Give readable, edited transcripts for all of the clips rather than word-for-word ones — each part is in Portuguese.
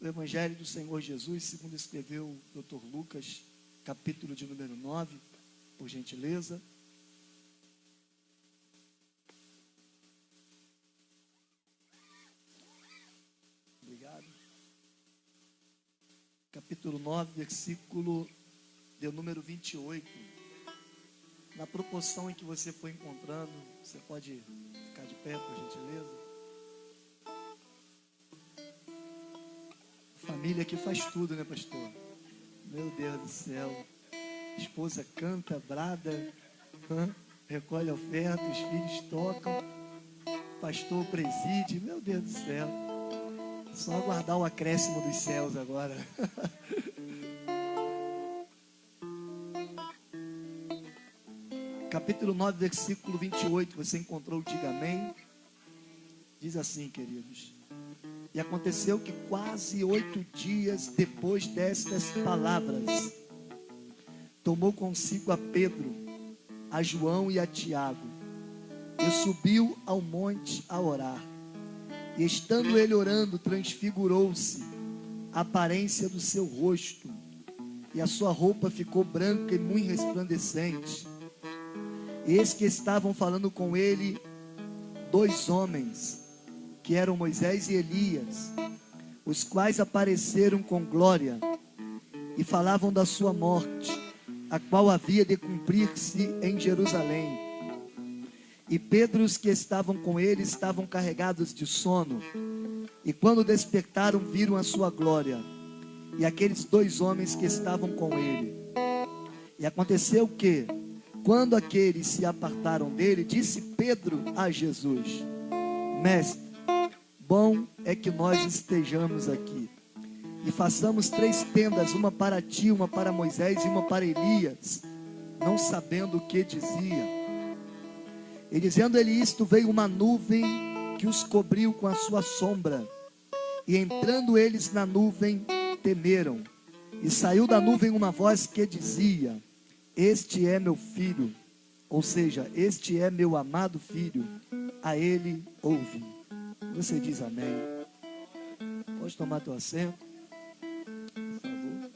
O Evangelho do Senhor Jesus, segundo escreveu o Dr. Lucas, capítulo de número 9, por gentileza. Obrigado. Capítulo 9, versículo de número 28. Na proporção em que você for encontrando, você pode ficar de pé, por gentileza. Família que faz tudo, né, pastor? Meu Deus do céu. Esposa canta, brada, recolhe oferta, os filhos tocam, pastor preside. Meu Deus do céu. Só aguardar o acréscimo dos céus agora. Capítulo 9, versículo 28. Você encontrou, diga amém. Diz assim, queridos. E aconteceu que quase 8 dias depois destas palavras, tomou consigo a Pedro, a João e a Tiago, e subiu ao monte a orar. E estando ele orando, transfigurou-se a aparência do seu rosto, e a sua roupa ficou branca e muito resplandecente. E eis que estavam falando com ele 2 homens, que eram Moisés e Elias, os quais apareceram com glória e falavam da sua morte, a qual havia de cumprir-se em Jerusalém. E Pedro e os que estavam com ele estavam carregados de sono, e quando despertaram viram a sua glória e aqueles 2 homens que estavam com ele. E aconteceu que, quando aqueles se apartaram dele, disse Pedro a Jesus: Mestre, bom é que nós estejamos aqui e façamos 3 tendas, uma para ti, uma para Moisés e uma para Elias, não sabendo o que dizia. E dizendo ele isto, veio uma nuvem que os cobriu com a sua sombra, e entrando eles na nuvem, temeram. E saiu da nuvem uma voz que dizia: Este é meu filho, ou seja, este é meu amado filho, a ele ouve. Você diz amém. Pode tomar teu assento, por favor.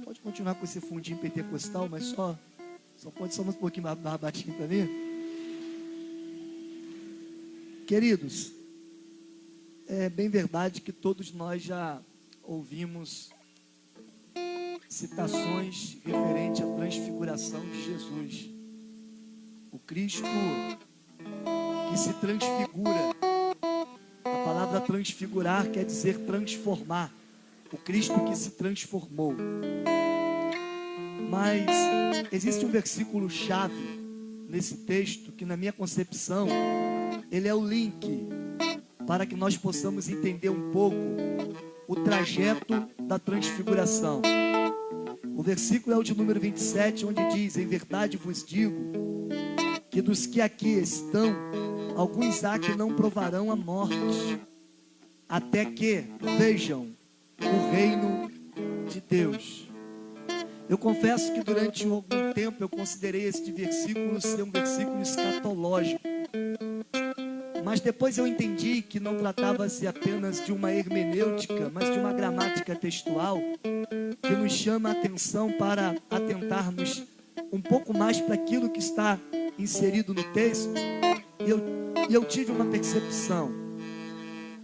Pode continuar com esse fundinho pentecostal, mas só pode ser um pouquinho mais baixinho para mim. Queridos, é bem verdade que todos nós já ouvimos citações referentes à transfiguração de Jesus, o Cristo que se transfigura. A palavra transfigurar quer dizer transformar, o Cristo que se transformou. Mas existe um versículo chave nesse texto que, na minha concepção, ele é o link para que nós possamos entender um pouco o trajeto da transfiguração. O versículo é o de número 27, onde diz: Em verdade vos digo que dos que aqui estão, alguns há que não provarão a morte, até que vejam o reino de Deus. Eu confesso que durante algum tempo eu considerei este versículo ser um versículo escatológico. Mas depois eu entendi que não tratava-se apenas de uma hermenêutica, mas de uma gramática textual que nos chama a atenção para atentarmos um pouco mais para aquilo que está inserido no texto. E eu tive uma percepção.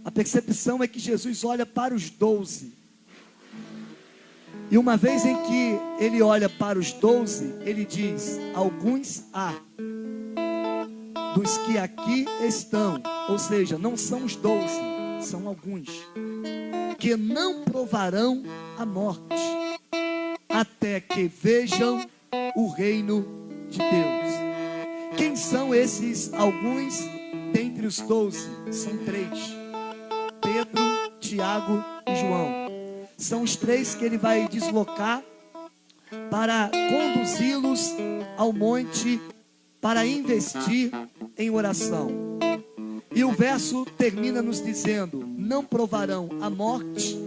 A percepção é que Jesus olha para os 12. E uma vez em que ele olha para os 12, ele diz: alguns há, dos que aqui estão, ou seja, não são os 12, são alguns, que não provarão a morte, até que vejam o reino de Deus. Quem são esses alguns dentre os 12? São 3: Pedro, Tiago e João. São os 3 que ele vai deslocar para conduzi-los ao monte para investir em oração. E o verso termina nos dizendo: não provarão a morte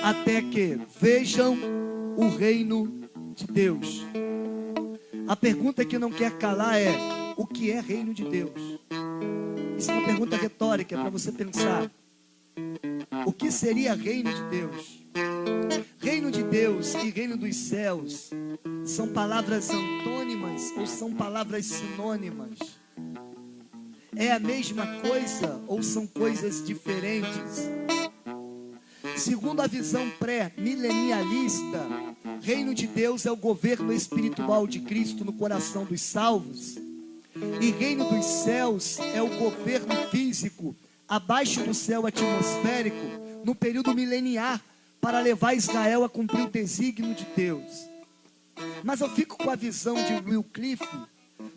até que vejam o reino de Deus. A pergunta que não quer calar é: o que é reino de Deus? Isso é uma pergunta retórica, é para você pensar. O que seria reino de Deus? Reino de Deus e reino dos céus são palavras antônimas ou são palavras sinônimas? É a mesma coisa ou são coisas diferentes? Segundo a visão pré-milenialista, reino de Deus é o governo espiritual de Cristo no coração dos salvos, e reino dos céus é o governo físico abaixo do céu atmosférico no período mileniar, para levar Israel a cumprir o desígnio de Deus. Mas eu fico com a visão de Wycliffe,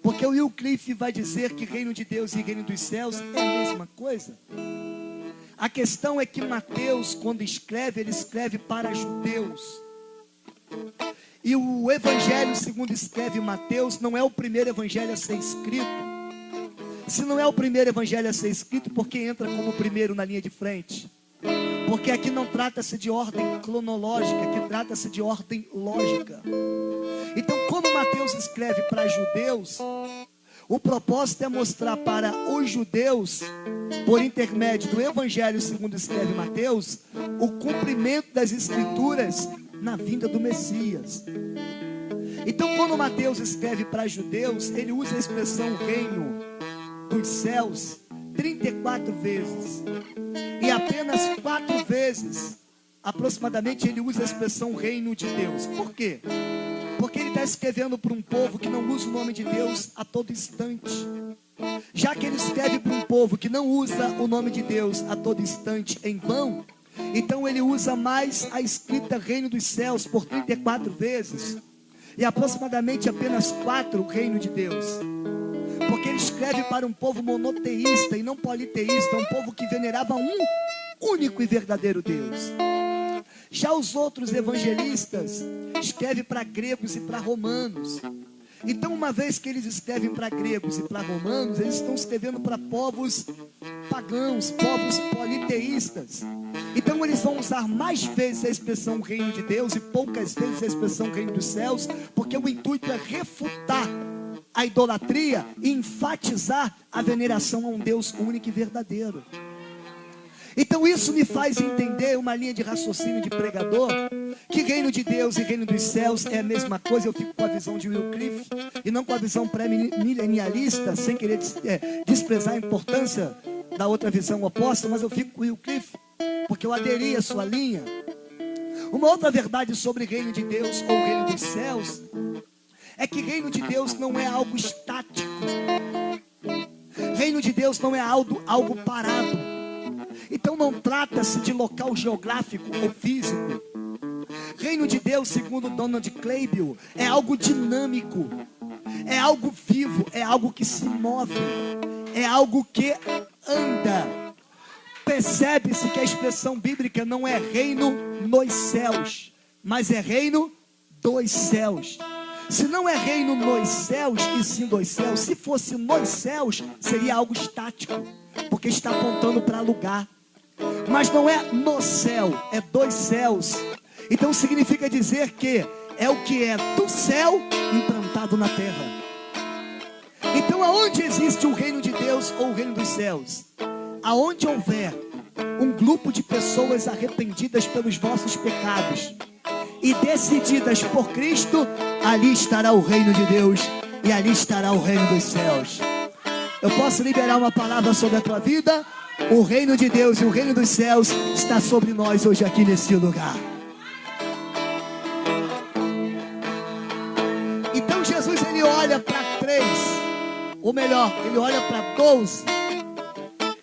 porque o Wycliffe vai dizer que reino de Deus e reino dos céus é a mesma coisa. A questão é que Mateus, quando escreve, ele escreve para judeus. E o evangelho, segundo escreve Mateus, não é o primeiro evangelho a ser escrito. Se não é o primeiro evangelho a ser escrito, por que entra como o primeiro na linha de frente? Porque aqui não trata-se de ordem cronológica, aqui trata-se de ordem lógica. Então, quando Mateus escreve para judeus, o propósito é mostrar para os judeus, por intermédio do evangelho segundo escreve Mateus, o cumprimento das escrituras na vinda do Messias. Então, quando Mateus escreve para judeus, ele usa a expressão reino dos céus 34 vezes. E apenas 4 vezes, aproximadamente, ele usa a expressão reino de Deus. Por quê? Porque ele está escrevendo para um povo que não usa o nome de Deus a todo instante. Já que ele escreve para um povo que não usa o nome de Deus a todo instante em vão, então ele usa mais a escrita reino dos céus por 34 vezes. E aproximadamente apenas 4 reino de Deus. Porque ele escreve para um povo monoteísta e não politeísta, um povo que venerava um único e verdadeiro Deus. Já os outros evangelistas escrevem para gregos e para romanos. Então, uma vez que eles escrevem para gregos e para romanos, eles estão escrevendo para povos pagãos, povos politeístas. Então, eles vão usar mais vezes a expressão reino de Deus e poucas vezes a expressão reino dos céus, porque o intuito é refutar a idolatria e enfatizar a veneração a um Deus único e verdadeiro. Então isso me faz entender uma linha de raciocínio de pregador, que reino de Deus e reino dos céus é a mesma coisa. Eu fico com a visão de Wycliffe e não com a visão pré-milenialista, sem querer desprezar a importância da outra visão oposta, mas eu fico com Wycliffe, porque eu aderi à sua linha. Uma outra verdade sobre reino de Deus ou reino dos céus é que reino de Deus não é algo estático. Reino de Deus não é algo parado. Então não trata-se de local geográfico ou físico. Reino de Deus, segundo Donald Claybill, é algo dinâmico, é algo vivo, é algo que se move, é algo que anda. Percebe-se que a expressão bíblica não é reino nos céus, mas é reino dos céus. Se não é reino nos céus e sim dos céus, se fosse nos céus, seria algo estático, porque está apontando para lugar. Mas não é no céu, é dos céus. Então significa dizer que é o que é do céu implantado na terra. Então aonde existe o reino de Deus ou o reino dos céus? Aonde houver um grupo de pessoas arrependidas pelos vossos pecados e decididas por Cristo, ali estará o reino de Deus e ali estará o reino dos céus. Eu posso liberar uma palavra sobre a tua vida? O reino de Deus e o reino dos céus está sobre nós hoje aqui nesse lugar. Então Jesus, ele olha para 3, ou melhor, ele olha para 12,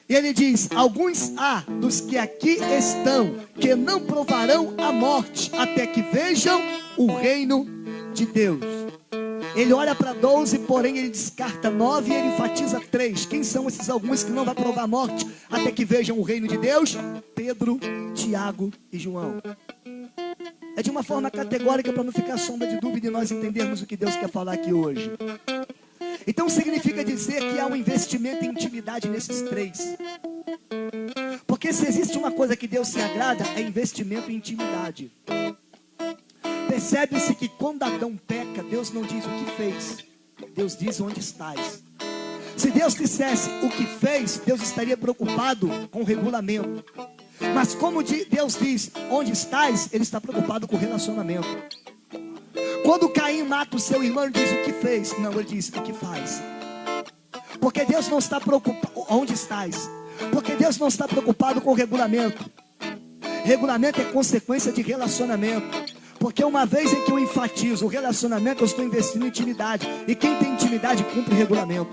e ele diz: alguns há dos que aqui estão, que não provarão a morte, até que vejam o reino de Deus. Ele olha para 12, porém ele descarta 9 e ele enfatiza 3. Quem são esses alguns que não vão provar a morte até que vejam o reino de Deus? Pedro, Tiago e João. É de uma forma categórica para não ficar sombra de dúvida e nós entendermos o que Deus quer falar aqui hoje. Então significa dizer que há um investimento em intimidade nesses 3. Porque se existe uma coisa que Deus se agrada, é investimento em intimidade. Percebe-se que quando Adão peca, Deus não diz o que fez, Deus diz onde estás. Se Deus dissesse o que fez, Deus estaria preocupado com o regulamento. Mas como Deus diz, onde estás? Ele está preocupado com o relacionamento. Quando Caim mata o seu irmão, ele diz o que fez? Não, ele diz o que faz. Porque Deus não está preocupado, onde estás? Porque Deus não está preocupado com o regulamento. Regulamento é consequência de relacionamento. Porque uma vez em que eu enfatizo o relacionamento, eu estou investindo em intimidade. E quem tem intimidade cumpre regulamento.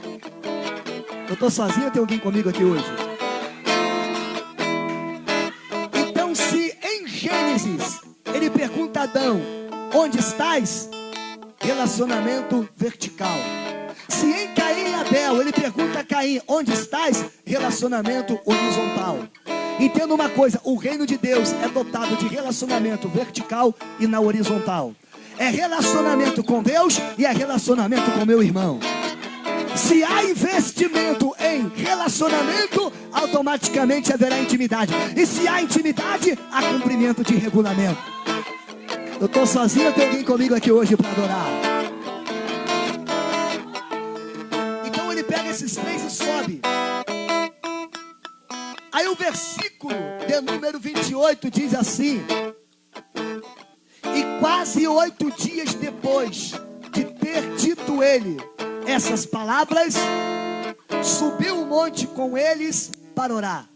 Eu estou sozinho ou tem alguém comigo aqui hoje? Então, se em Gênesis ele pergunta a Adão, onde estás? Relacionamento vertical. Se em Caim e Abel ele pergunta a Caim, onde estás? Relacionamento horizontal. Entenda uma coisa, o reino de Deus é dotado de relacionamento vertical e na horizontal. É relacionamento com Deus e é relacionamento com meu irmão. Se há investimento em relacionamento, automaticamente haverá intimidade. E se há intimidade, há cumprimento de regulamento. Eu estou sozinho, tem alguém comigo aqui hoje para adorar? Então ele pega esses três e sobe. Aí o versículo de número 28 diz assim: e quase 8 dias depois de ter dito ele essas palavras, subiu o monte com eles para orar.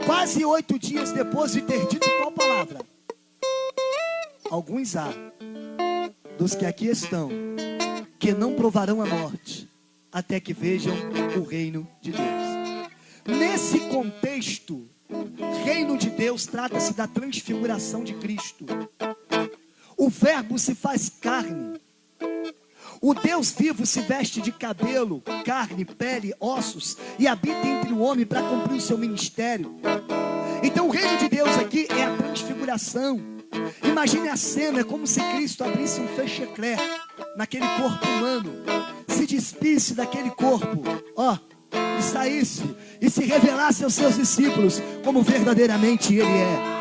Quase 8 dias depois de ter dito qual palavra? Alguns há, dos que aqui estão, que não provarão a morte, até que vejam o reino de Deus. Nesse contexto, reino de Deus trata-se da transfiguração de Cristo. O verbo se faz carne. O Deus vivo se veste de cabelo, carne, pele, ossos e habita entre o homem para cumprir o seu ministério. Então o reino de Deus aqui é a transfiguração. Imagine a cena, é como se Cristo abrisse um fecheclé naquele corpo humano, se despisse daquele corpo, e saísse e se revelasse aos seus discípulos como verdadeiramente Ele é.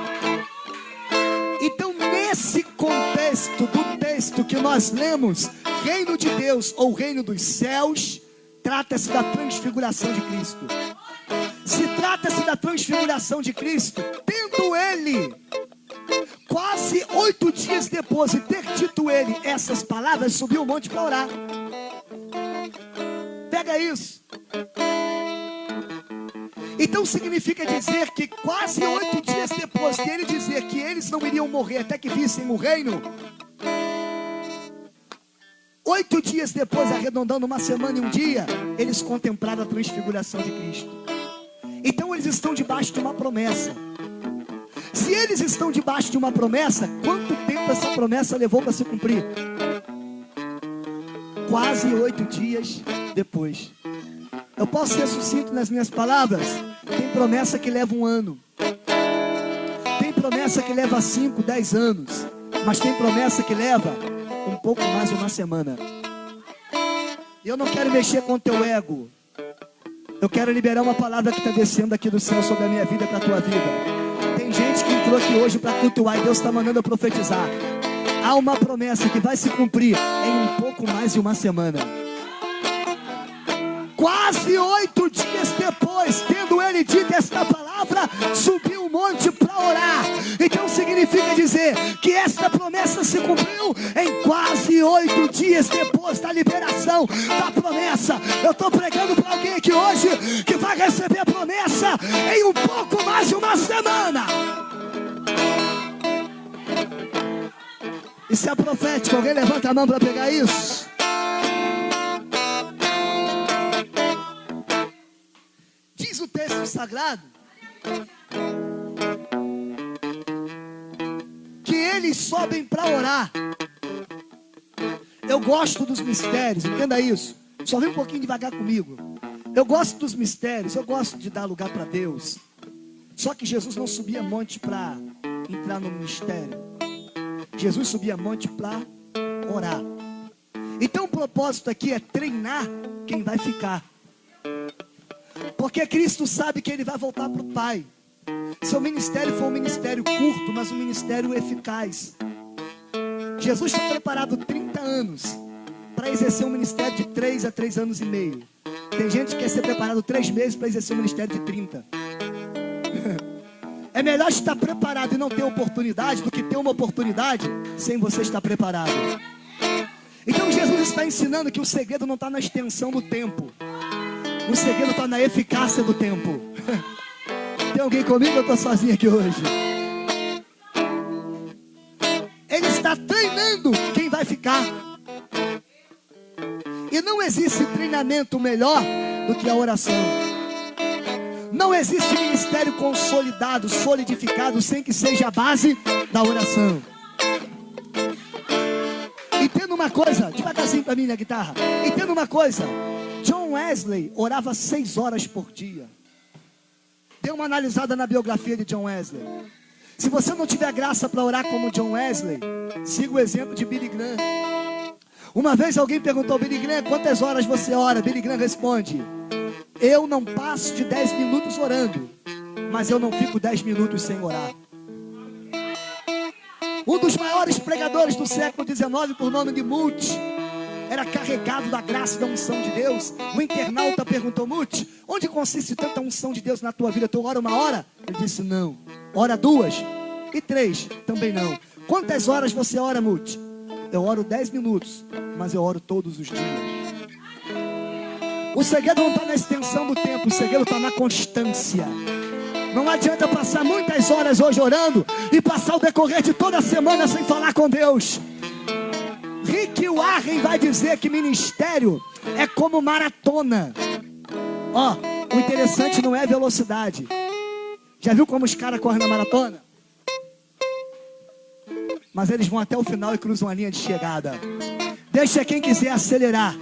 Então, nesse contexto do texto que nós lemos, reino de Deus ou reino dos céus, trata-se da transfiguração de Cristo. Se trata-se da transfiguração de Cristo, tendo Ele quase 8 dias depois de ter dito Ele essas palavras, subiu o monte para orar. Pega isso. Então significa dizer que quase 8 dias depois de ele dizer que eles não iriam morrer até que vissem o reino, 8 dias depois, arredondando uma semana e um dia, eles contemplaram a transfiguração de Cristo. Então eles estão debaixo de uma promessa. Se eles estão debaixo de uma promessa, quanto tempo essa promessa levou para se cumprir? Quase 8 dias depois. Eu posso ser sucinto nas minhas palavras? Tem promessa que leva 1 ano. Tem promessa que leva 5, 10 anos. Mas tem promessa que leva um pouco mais de uma semana. E eu não quero mexer com o teu ego. Eu quero liberar uma palavra que está descendo aqui do céu sobre a minha vida e para a tua vida. Tem gente que entrou aqui hoje para cultuar e Deus está mandando eu profetizar. Há uma promessa que vai se cumprir em um pouco mais de uma semana. Quase 8 dias depois, tendo ele dito esta palavra, subiu o monte para orar. Então significa dizer que esta promessa se cumpriu em quase 8 dias depois da liberação da promessa. Eu estou pregando para alguém aqui hoje que vai receber a promessa em um pouco mais de uma semana. Isso é profético. Alguém levanta a mão para pegar isso? Diz o texto sagrado que eles sobem para orar. Eu gosto dos mistérios, entenda isso. Só vem um pouquinho devagar comigo. Eu gosto dos mistérios, eu gosto de dar lugar para Deus. Só que Jesus não subia monte para entrar no mistério. Jesus subia monte para orar. Então o propósito aqui é treinar quem vai ficar. Porque Cristo sabe que Ele vai voltar para o Pai. Seu ministério foi um ministério curto, mas um ministério eficaz. Jesus foi preparado 30 anos para exercer um ministério de 3 a 3 anos e meio. Tem gente que quer ser preparado 3 meses para exercer um ministério de 30. É melhor estar preparado e não ter oportunidade do que ter uma oportunidade sem você estar preparado. Então Jesus está ensinando que o segredo não está na extensão do tempo. O segredo está na eficácia do tempo. Tem alguém comigo? Eu estou sozinho aqui hoje. Ele está treinando quem vai ficar. E não existe treinamento melhor do que a oração. Não existe ministério consolidado, solidificado, sem que seja a base da oração. Entenda uma coisa, devagarzinho para mim na guitarra. Entenda uma coisa, John Wesley orava 6 horas por dia. Dê uma analisada na biografia de John Wesley. Se você não tiver graça para orar como John Wesley, siga o exemplo de Billy Graham. Uma vez alguém perguntou: Billy Graham, quantas horas você ora? Billy Graham responde: eu não passo de 10 minutos orando, mas eu não fico 10 minutos sem orar. Um dos maiores pregadores do século XIX, por nome de Moody, era carregado da graça e da unção de Deus. O internauta perguntou: Moody, onde consiste tanta unção de Deus na tua vida? Tu ora 1 hora? Ele disse: não. Ora 2 e 3? Também não. Quantas horas você ora, Moody? Eu oro 10 minutos, mas eu oro todos os dias. O segredo não está na extensão do tempo, o segredo está na constância. Não adianta passar muitas horas hoje orando e passar o decorrer de toda a semana sem falar com Deus. Rick Warren vai dizer que ministério é como maratona. Ó, o interessante não é velocidade. Já viu como os caras correm na maratona? Mas eles vão até o final e cruzam a linha de chegada. Deixa quem quiser acelerar.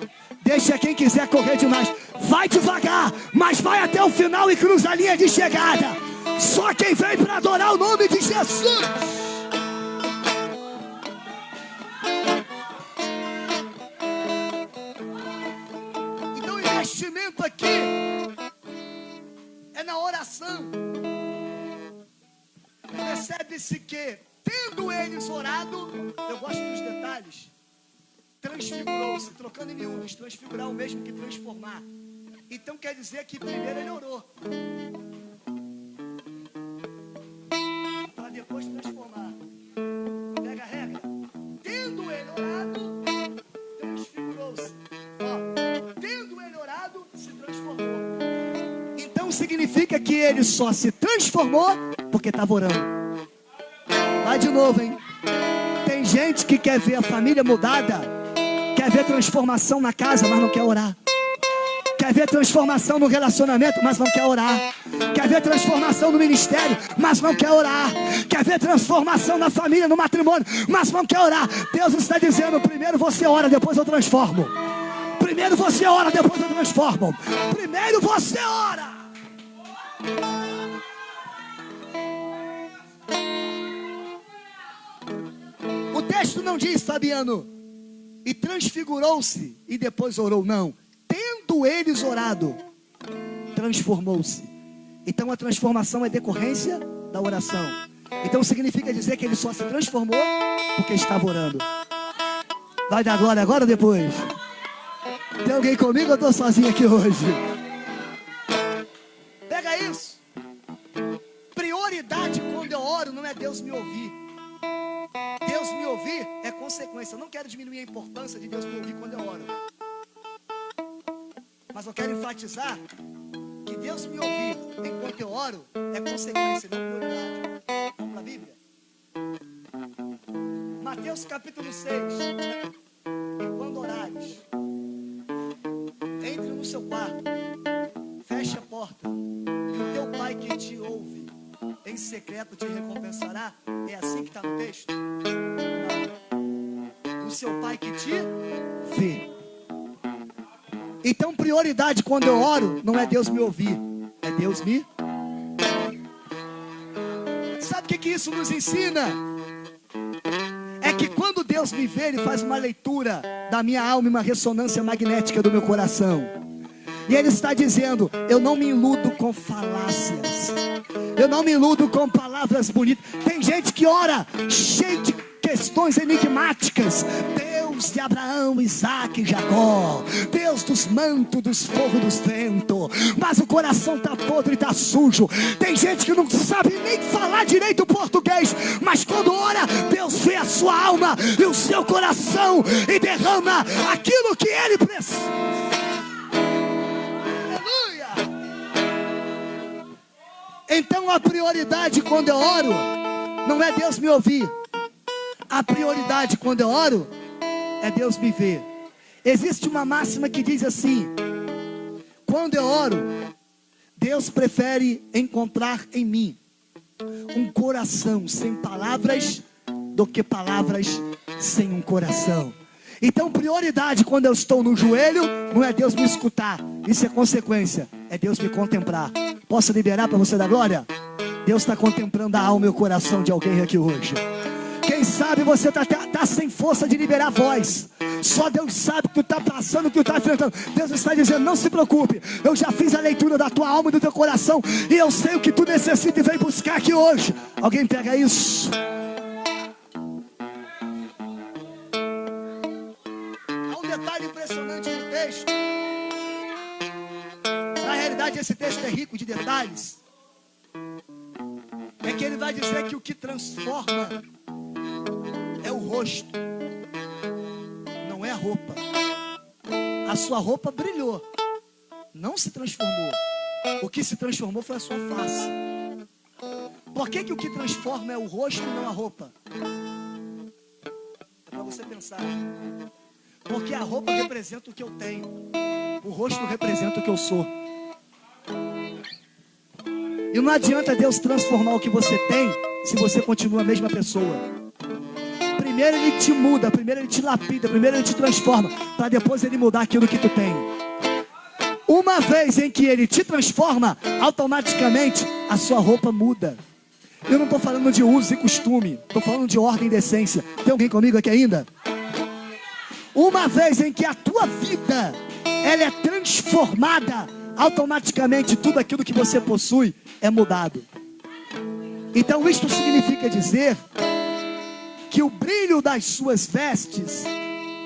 Deixa quem quiser correr demais. Vai devagar, mas vai até o final e cruza a linha de chegada. Só quem vem para adorar o nome de Jesus. Então o investimento aqui é na oração. Percebe-se que, tendo eles orado, eu gosto dos detalhes, transfigurou-se, trocando em miúdos, transfigurar o mesmo que transformar. Então quer dizer que primeiro ele orou, para depois transformar. Pega a regra. Tendo ele orado, transfigurou-se. Tendo ele orado, se transformou. Então significa que ele só se transformou porque estava orando. Vai de novo, hein? Tem gente que quer ver a família mudada, quer ver transformação na casa, mas não quer orar. Quer ver transformação no relacionamento, mas não quer orar. Quer ver transformação no ministério, mas não quer orar. Quer ver transformação na família, no matrimônio, mas não quer orar. Deus está dizendo: primeiro você ora, depois eu transformo. Primeiro você ora, depois eu transformo. Primeiro você ora. O texto não diz, Fabiano, e transfigurou-se e depois orou. Não. Tendo eles orado, transformou-se. Então a transformação é decorrência da oração. Então significa dizer que ele só se transformou porque estava orando. Vai dar glória agora ou depois? Tem alguém comigo ou eu estou sozinho aqui hoje? Pega isso. Prioridade quando eu oro não é Deus me ouvir. Deus me ouvir é consequência. Eu não quero diminuir a importância de Deus me ouvir quando eu oro. Mas eu quero enfatizar que Deus me ouvir enquanto eu oro é consequência, não prioridade. Vamos para a Bíblia? Mateus capítulo 6. E quando orares, entre no seu quarto, feche a porta, e o teu pai que te ouve em secreto te recompensará. É assim que está no texto? Não. O seu pai que te vê. Então prioridade quando eu oro não é Deus me ouvir, é Deus me. Sabe o que isso nos ensina? É que quando Deus me vê, Ele faz uma leitura da minha alma e uma ressonância magnética do meu coração. E Ele está dizendo: eu não me iludo com falácias, eu não me iludo com palavras bonitas. Tem gente que ora cheio de questões enigmáticas. Deus de Abraão, Isaac e Jacó, Deus dos mantos, dos fogos, dos ventos. Mas o coração está podre e está sujo. Tem gente que não sabe nem falar direito o português, mas quando ora, Deus vê a sua alma e o seu coração e derrama aquilo que Ele precisa. Aleluia! Então a prioridade quando eu oro não é Deus me ouvir. A prioridade quando eu oro é Deus me ver. Existe uma máxima que diz assim: quando eu oro, Deus prefere encontrar em mim um coração sem palavras do que palavras sem um coração. Então prioridade quando eu estou no joelho não é Deus me escutar, isso é consequência, é Deus me contemplar. Posso liberar para você da glória? Deus está contemplando a alma e o coração de alguém aqui hoje. Quem sabe você está sem força de liberar a voz. Só Deus sabe o que tu está passando, o que tu está enfrentando. Deus está dizendo: não se preocupe, eu já fiz a leitura da tua alma e do teu coração, e eu sei o que tu necessita e vem buscar aqui hoje. Alguém pega isso? Há um detalhe impressionante no texto. Na realidade esse texto é rico de detalhes. É que ele vai dizer que o que transforma é o rosto, não é a roupa. A sua roupa brilhou, não se transformou. O que se transformou foi a sua face. Por que o que transforma é o rosto e não a roupa? É para você pensar. Porque a roupa representa o que eu tenho, o rosto representa o que eu sou. E não adianta Deus transformar o que você tem se você continua a mesma pessoa. Primeiro Ele te muda, primeiro Ele te lapida, primeiro Ele te transforma, para depois Ele mudar aquilo que tu tem. Uma vez em que Ele te transforma, automaticamente a sua roupa muda. Eu não estou falando de uso e costume, estou falando de ordem e decência. Tem alguém comigo aqui ainda? Uma vez em que a tua vida ela é transformada, automaticamente tudo aquilo que você possui é mudado. Então isto significa dizer que o brilho das suas vestes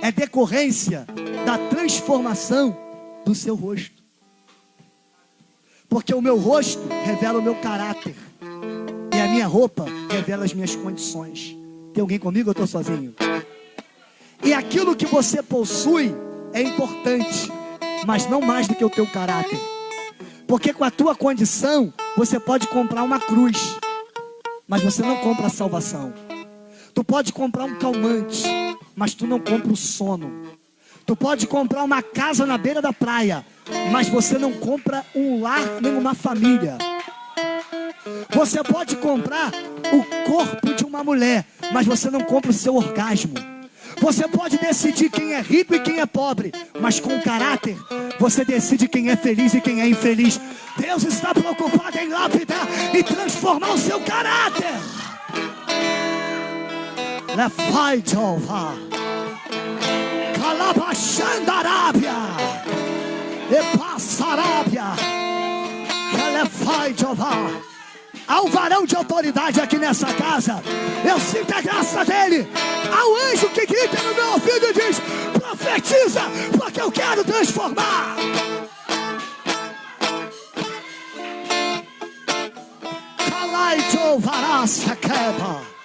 é decorrência da transformação do seu rosto. Porque o meu rosto revela o meu caráter e a minha roupa revela as minhas condições. Tem alguém comigo ou eu estou sozinho? E aquilo que você possui é importante, mas não mais do que o teu caráter. Porque com a tua condição você pode comprar uma cruz, mas você não compra a salvação. Tu pode comprar um calmante, mas tu não compra o sono. Tu pode comprar uma casa na beira da praia, mas você não compra um lar nem uma família. Você pode comprar o corpo de uma mulher, mas você não compra o seu orgasmo. Você pode decidir quem é rico e quem é pobre, mas com caráter você decide quem é feliz e quem é infeliz. Deus está preocupado em lapidar e transformar o seu caráter. Lefai Jeová, Calabachandarábia, Epassarábia, Lefai Jeová. Há um varão de autoridade aqui nessa casa. Eu sinto a graça dele. Há um anjo que grita no meu ouvido e diz: profetiza, porque eu quero transformar. Calai Jeová queba.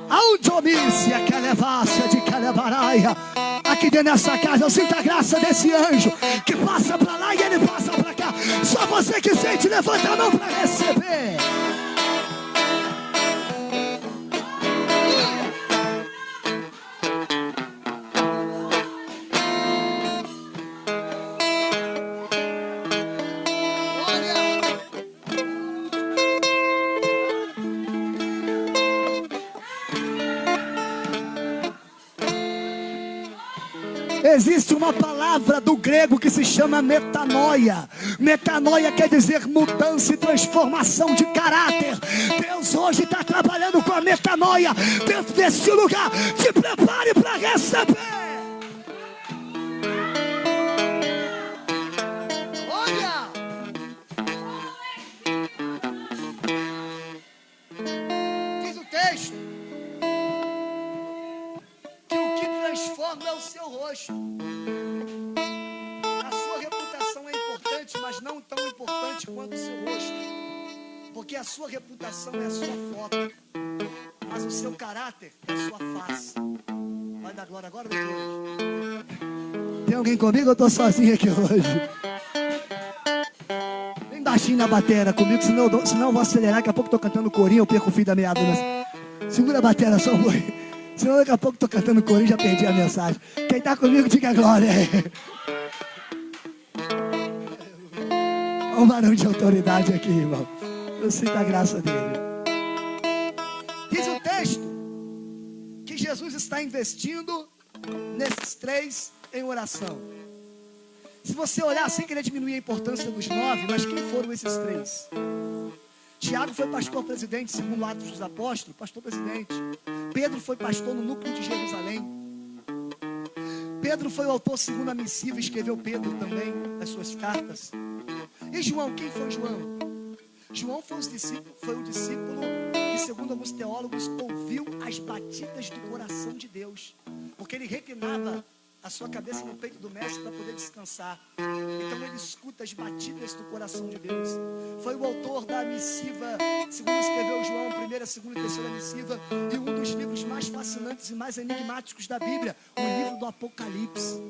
Aonde omícia que levasse de calebaraia. Aqui dentro dessa casa eu sinto a graça desse anjo que passa para lá e ele passa para cá. Só você que sente, levanta a mão para receber. Existe uma palavra do grego que se chama metanoia. Metanoia quer dizer mudança e transformação de caráter. Deus hoje está trabalhando com a metanoia dentro desse lugar. Te prepare para receber. Olha, diz o texto importante quanto o seu rosto, porque a sua reputação é a sua foto, mas o seu caráter é a sua face. Vai dar glória agora ou depois? Tem alguém comigo? Eu estou sozinho aqui hoje. Bem baixinho na bateria comigo, senão eu vou acelerar. Daqui a pouco estou cantando corinho, eu perco o fim da meada. Segura a bateria só um pouquinho. Senão daqui a pouco estou cantando corinho, já perdi a mensagem. Quem está comigo, diga glória. Um varão de autoridade aqui, irmão. Eu sinto a graça dele. Diz o texto que Jesus está investindo nesses 3 em oração. Se você olhar sem querer diminuir a importância dos 9, mas quem foram esses 3? Tiago foi pastor presidente, segundo Atos dos Apóstolos, pastor presidente. Pedro foi pastor no núcleo de Jerusalém. Pedro foi o autor segundo a missiva, escreveu Pedro também as suas cartas. E João, quem foi João? João foi o discípulo que, segundo alguns teólogos, ouviu as batidas do coração de Deus, porque ele reclinava a sua cabeça no peito do mestre para poder descansar. Então ele escuta as batidas do coração de Deus. Foi o autor da missiva, segundo escreveu João, 1ª, 2ª e 3ª missiva, e um dos livros mais fascinantes e mais enigmáticos da Bíblia, o livro do Apocalipse.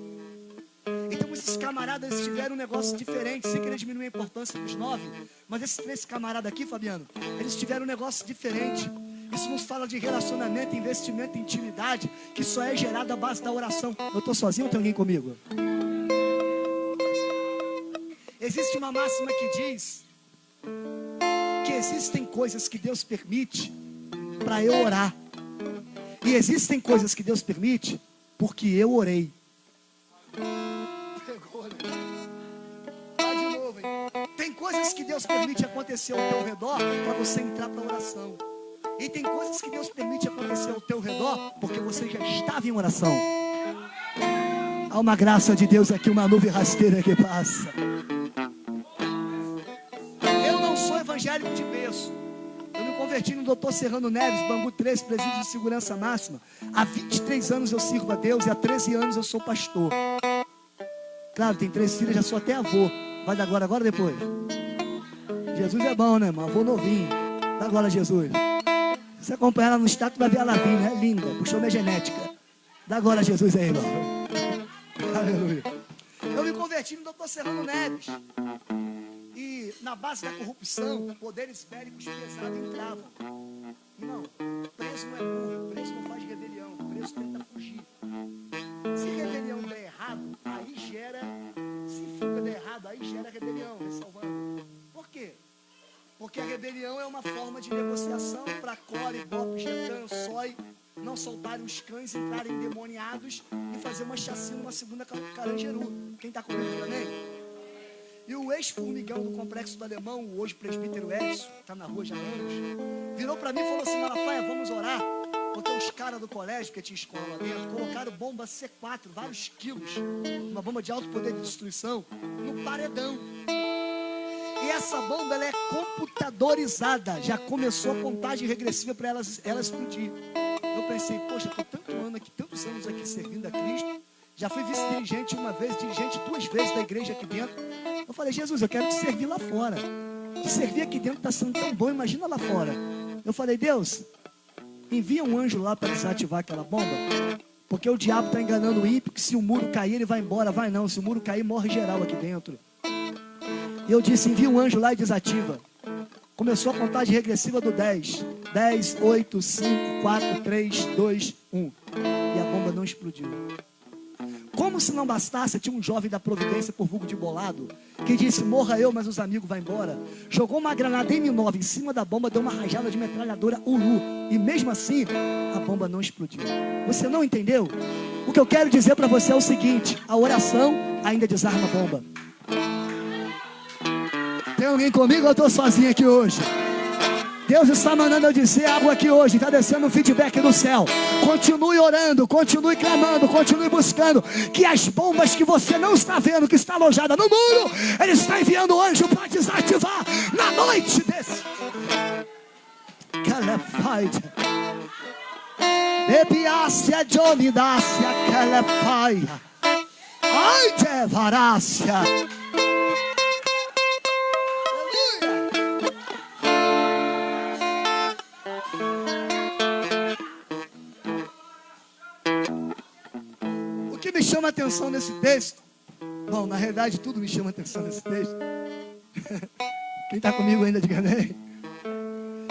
Então esses camaradas tiveram um negócio diferente, sem querer diminuir a importância dos 9, mas esses 3 camaradas aqui, Fabiano, eles tiveram um negócio diferente. Isso nos fala de relacionamento, investimento, intimidade, que só é gerado à base da oração. Eu estou sozinho ou tem alguém comigo? Existe uma máxima que diz que existem coisas que Deus permite para eu orar, e existem coisas que Deus permite porque eu orei. Pegou, né? Vai de novo, hein? Tem coisas que Deus permite acontecer ao teu redor para você entrar para a oração. E tem coisas que Deus permite acontecer ao teu redor porque você já estava em oração. Há uma graça de Deus aqui, uma nuvem rasteira que passa. Eu não sou evangélico de berço. Eu me converti no Dr. Serrano Neves, Bangu 3, presídio de segurança máxima. Há 23 anos eu sirvo a Deus e há 13 anos eu sou pastor. Claro, tem 3 filhas, já sou até avô. Vai dar glória agora ou depois? Jesus é bom, né, irmão? Avô novinho. Dá glória a Jesus. Se você acompanhar ela no status, vai ver ela vinda, é linda, puxou minha genética. Dá glória a Jesus aí, irmão. Aleluia. Eu me converti no Dr. Serrano Neves. E na base da corrupção, poderes bélicos pesados entravam. Não, preso não é burro, preso não faz rebelião, preso tenta fugir. Se rebelião der errado, aí gera, se fuga der errado, aí gera rebelião, ressalvando. Por quê? Porque a rebelião é uma forma de negociação para Core, Bope, Getã, Sói não soltarem os cães, entrarem endemoniados e fazer uma chacina, uma segunda Carangeru. Quem está comigo também? E o ex-formigão do Complexo do Alemão, o hoje presbítero Edson, está na rua já há anos, virou para mim e falou assim: Malafaia, vamos orar, porque os caras do colégio, que tinha escola lá dentro, colocaram bomba C4, vários quilos, uma bomba de alto poder de destruição, no paredão. E essa bomba, ela é computadorizada. Já começou a contagem regressiva para ela explodir. Eu pensei, poxa, estou tantos anos aqui servindo a Cristo. Já fui vice-dirigente uma vez, dirigente 2 vezes da igreja aqui dentro. Eu falei, Jesus, eu quero te servir lá fora. Te servir aqui dentro está sendo tão bom, imagina lá fora. Eu falei, Deus, envia um anjo lá para desativar aquela bomba. Porque o diabo está enganando o ímpio, que se o muro cair, ele vai embora. Vai não, se o muro cair, morre geral aqui dentro. E eu disse, envia um anjo lá e desativa. Começou a contagem regressiva do 10. 10, 8, 5, 4, 3, 2, 1. E a bomba não explodiu. Como se não bastasse, tinha um jovem da Providência, por vulgo de Bolado, que disse, morra eu, mas os amigos vão embora. Jogou uma granada M9 em cima da bomba, deu uma rajada de metralhadora Ulu. E mesmo assim, a bomba não explodiu. Você não entendeu? O que eu quero dizer para você é o seguinte, a oração ainda desarma a bomba. Tem alguém comigo ou eu estou sozinho aqui hoje? Deus está mandando eu dizer algo aqui hoje. Está descendo um feedback do céu. Continue orando, continue clamando, continue buscando. Que as bombas que você não está vendo, que está alojada no muro, Ele está enviando o anjo para desativar na noite desse. Calefaia. Bebiácia, Jonidácia, Calefaia. Ai, Devarácia. me chama a atenção nesse texto, bom, na realidade tudo me chama a atenção nesse texto. Quem está comigo ainda, diga amém.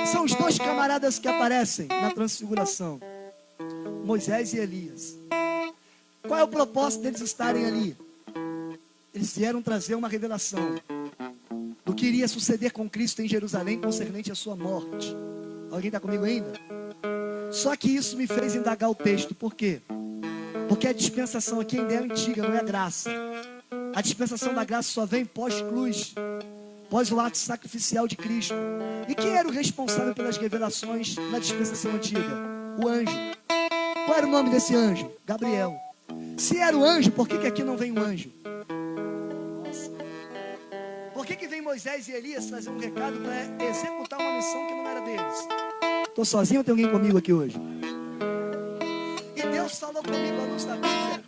São os dois camaradas que aparecem na transfiguração, Moisés e Elias. Qual é o propósito deles estarem ali? Eles vieram trazer uma revelação do que iria suceder com Cristo em Jerusalém concernente à sua morte. Alguém está comigo ainda? Só que isso me fez indagar o texto. Por quê? Porque a dispensação aqui ainda é antiga, não é a graça. A dispensação da graça só vem pós-cruz, pós o ato sacrificial de Cristo. E quem era o responsável pelas revelações na dispensação antiga? O anjo. Qual era o nome desse anjo? Gabriel. Se era o anjo, por que aqui não vem o anjo? Nossa. Por que vem Moisés e Elias trazer um recado para executar uma missão que não era deles? Estou sozinho ou tem alguém comigo aqui hoje? E Deus falou comigo à luz da Bíblia,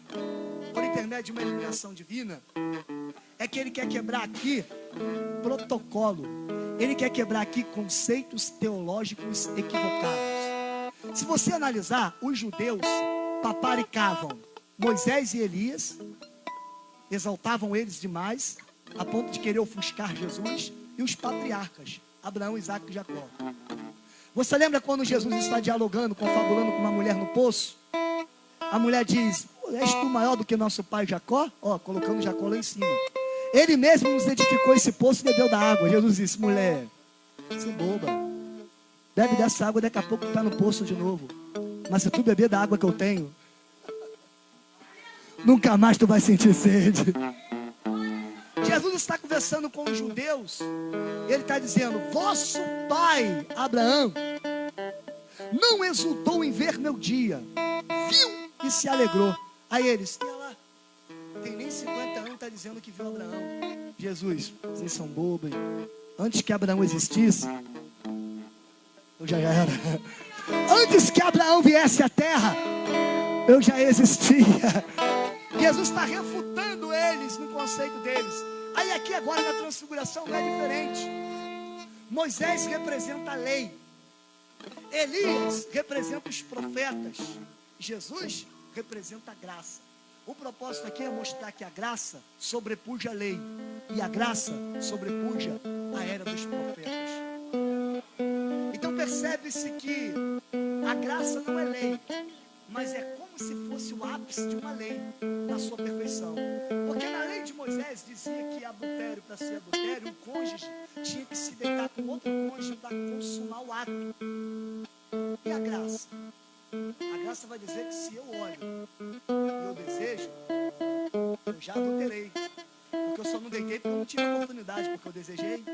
por intermédio de uma iluminação divina, é que Ele quer quebrar aqui protocolo. Ele quer quebrar aqui conceitos teológicos equivocados. Se você analisar, os judeus paparicavam Moisés e Elias, exaltavam eles demais, a ponto de querer ofuscar Jesus, e os patriarcas, Abraão, Isaac e Jacó. Você lembra quando Jesus está dialogando, confabulando com uma mulher no poço? A mulher diz: és tu maior do que nosso pai Jacó? Ó, colocando Jacó lá em cima. Ele mesmo nos edificou esse poço e bebeu da água. Jesus disse: mulher, você é boba, bebe dessa água, daqui a pouco tu está no poço de novo. Mas se tu beber da água que eu tenho, nunca mais tu vai sentir sede. Jesus está conversando com os judeus. Ele está dizendo: vosso pai Abraão não exultou em ver meu dia, viu e se alegrou. Aí eles: ela tem nem 50 anos, está dizendo que viu Abraão. Jesus: vocês são bobos. Antes que Abraão existisse, eu já era. Antes que Abraão viesse à terra, eu já existia. Jesus está refutando eles no conceito deles. Aí aqui agora na transfiguração não é diferente. Moisés representa a lei, Elias representa os profetas, Jesus representa a graça. O propósito aqui é mostrar que a graça sobrepuja a lei e a graça sobrepuja a era dos profetas. Então percebe-se que a graça não é lei, mas é como se fosse o ápice de uma lei na sua perfeição. Porque na lei de Moisés dizia que adultério, para ser adultério, um cônjuge tinha que se deitar com outro cônjuge para consumar o ato. E a graça? A graça vai dizer que se eu olho e eu desejo, eu já adulterei. Porque eu só não deitei porque eu não tive a oportunidade, porque eu desejei.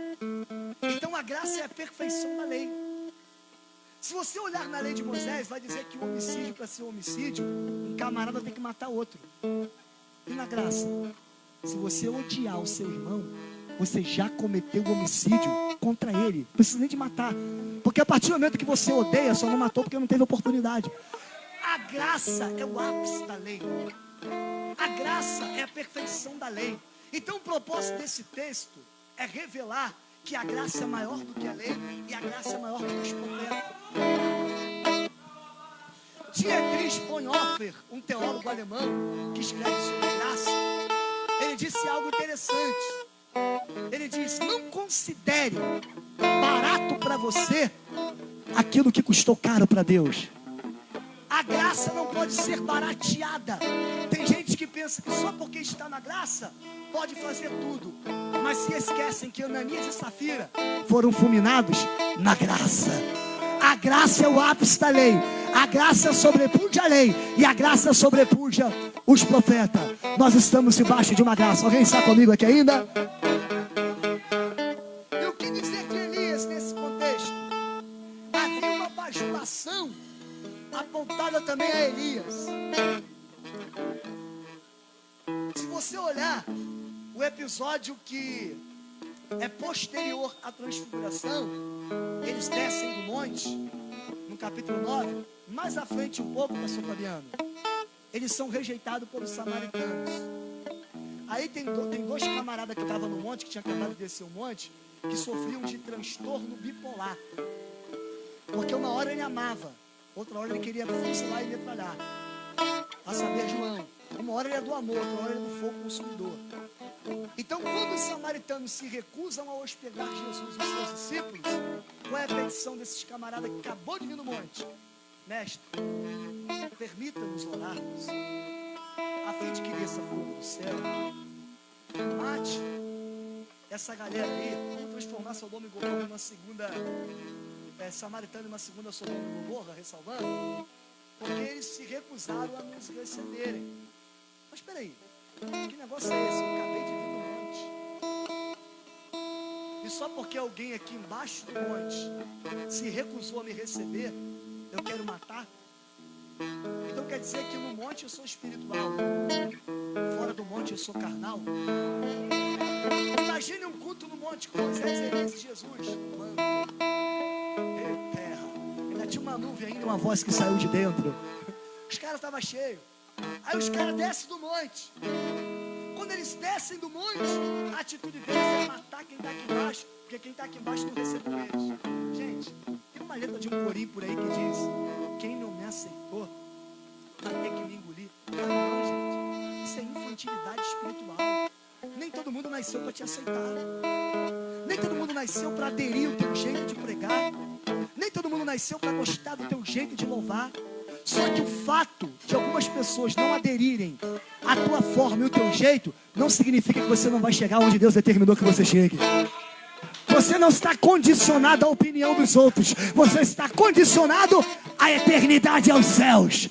Então a graça é a perfeição da lei. Se você olhar na lei de Moisés, vai dizer que o homicídio, para ser homicídio, um camarada tem que matar outro. E na graça, se você odiar o seu irmão, você já cometeu o homicídio contra ele. Não precisa nem de matar. Porque a partir do momento que você odeia, só não matou porque não teve oportunidade. A graça é o ápice da lei. A graça é a perfeição da lei. Então o propósito desse texto é revelar que a graça é maior do que a lei e a graça é maior do que os profetas. Dietrich Bonhoeffer, um teólogo alemão que escreve sobre a graça, ele disse algo interessante. Ele diz: não considere barato para você aquilo que custou caro para Deus. A graça não pode ser barateada. Tem gente que pensa que só porque está na graça pode fazer tudo, mas se esquecem que Ananias e Safira foram fulminados na graça. A graça é o ápice da lei. A graça sobrepuja a lei e a graça sobrepuja os profetas. Nós estamos debaixo de uma graça. Alguém está comigo aqui ainda? E o que dizer de Elias nesse contexto? Havia uma bajulação apontada também a Elias. Se você olhar o episódio que é posterior à transfiguração, eles descem do monte, no capítulo 9, mais à frente um pouco, pastor Fabiano, eles são rejeitados pelos samaritanos. Aí tem dois camaradas que estavam no monte, que tinham acabado de descer o monte, que sofriam de transtorno bipolar. Porque uma hora ele amava, outra hora ele queria fuzilar e metralhar. A saber, João. Uma hora ele é do amor, outra hora ele é do fogo consumidor. Então, quando os samaritanos se recusam a hospedar Jesus e os seus discípulos, qual é a petição desses camaradas que acabou de vir no monte? Mestre, permita-nos orarmos, a fim de que desça fogo do céu, mate essa galera aí, vamos transformar Sodoma e Gomorra numa segunda, samaritana em uma segunda Sodoma e Gomorra, ressalvando, porque eles se recusaram a nos receberem. Mas espera aí, que negócio é esse? Eu acabei de vir no monte. E só porque alguém aqui embaixo do monte se recusou a me receber, eu quero matar? Então quer dizer que no monte eu sou espiritual, fora do monte eu sou carnal? Imagine um culto no monte com Moisés, Elias e Jesus. Mano, terra. Ainda tinha uma nuvem ainda, uma voz que saiu de dentro. Os caras estavam cheios. Aí os caras descem do monte. Quando eles descem do monte, a atitude deles é matar quem está aqui embaixo, porque quem está aqui embaixo não recebeu eles. Gente, tem uma letra de um corinho por aí que diz: quem não me aceitou vai ter que me engolir. Não, gente, isso é infantilidade espiritual. Nem todo mundo nasceu para te aceitar. Nem todo mundo nasceu para aderir ao teu jeito de pregar. Nem todo mundo nasceu para gostar do teu jeito de louvar. Só que o fato de algumas pessoas não aderirem à tua forma e o teu jeito não significa que você não vai chegar onde Deus determinou que você chegue. Você não está condicionado à opinião dos outros. Você está condicionado à eternidade, aos céus.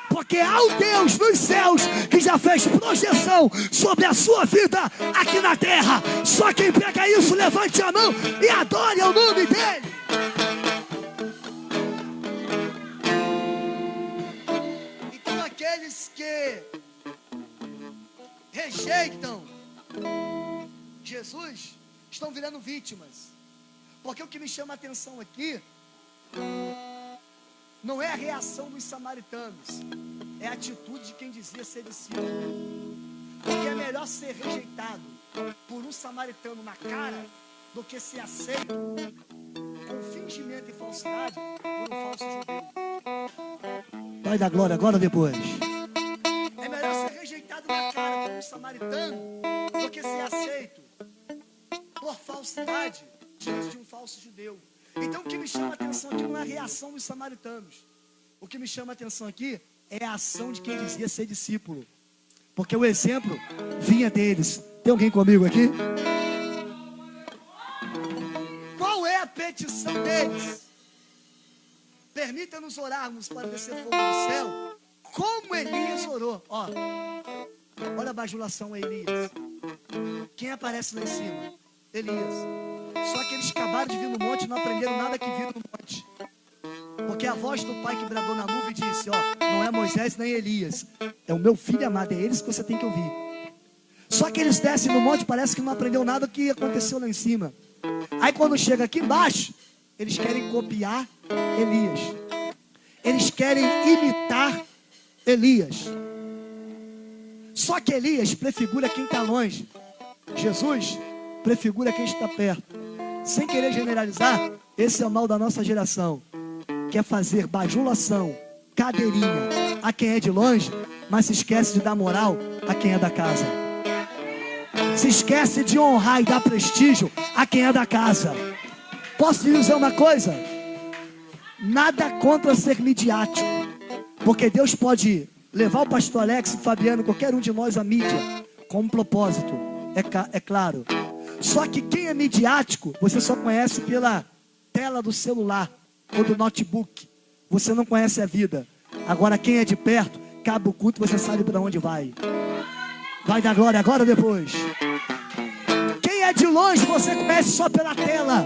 Porque há um Deus nos céus que já fez projeção sobre a sua vida aqui na terra. Só quem pega isso, levante a mão e adore o nome dele. Então aqueles que rejeitam Jesus estão virando vítimas. Porque o que me chama a atenção aqui não é a reação dos samaritanos, é a atitude de quem dizia ser discípulo. Porque é melhor ser rejeitado por um samaritano na cara do que ser aceito com fingimento e falsidade por um falso judeu. Vai dar glória agora ou depois? É melhor ser rejeitado na cara por um samaritano do que ser aceito por falsidade diante de um falso judeu. Então o que me chama a atenção aqui não é a reação dos samaritanos. O que me chama a atenção aqui é a ação de quem dizia ser discípulo. Porque o exemplo vinha deles. Tem alguém comigo aqui? Qual é a petição deles? Permita-nos orarmos para descer fogo do céu, como Elias orou. Olha a bajulação a Elias. Quem aparece lá em cima? Elias. Só que eles acabaram de vir no monte e não aprenderam nada que viram no monte. Porque a voz do pai que bradou na nuvem disse: não é Moisés nem Elias, é o meu filho amado, é eles que você tem que ouvir. Só que eles descem no monte, parece que não aprendeu nada do que aconteceu lá em cima. Aí quando chega aqui embaixo, eles querem copiar Elias. Eles querem imitar Elias. Só que Elias prefigura quem está longe. Jesus prefigura quem está perto. Sem querer generalizar, esse é o mal da nossa geração. Quer fazer bajulação, cadeirinha a quem é de longe, mas se esquece de dar moral a quem é da casa. Se esquece de honrar e dar prestígio a quem é da casa. Posso te dizer uma coisa? Nada contra ser midiático, porque Deus pode levar o pastor Alex, o Fabiano, qualquer um de nós à mídia, com um propósito, é claro. Só que quem é midiático, você só conhece pela tela do celular ou do notebook. Você não conhece a vida. Agora quem é de perto, cabe o culto, você sabe para onde vai. Vai dar glória agora ou depois? Quem é de longe, você conhece só pela tela.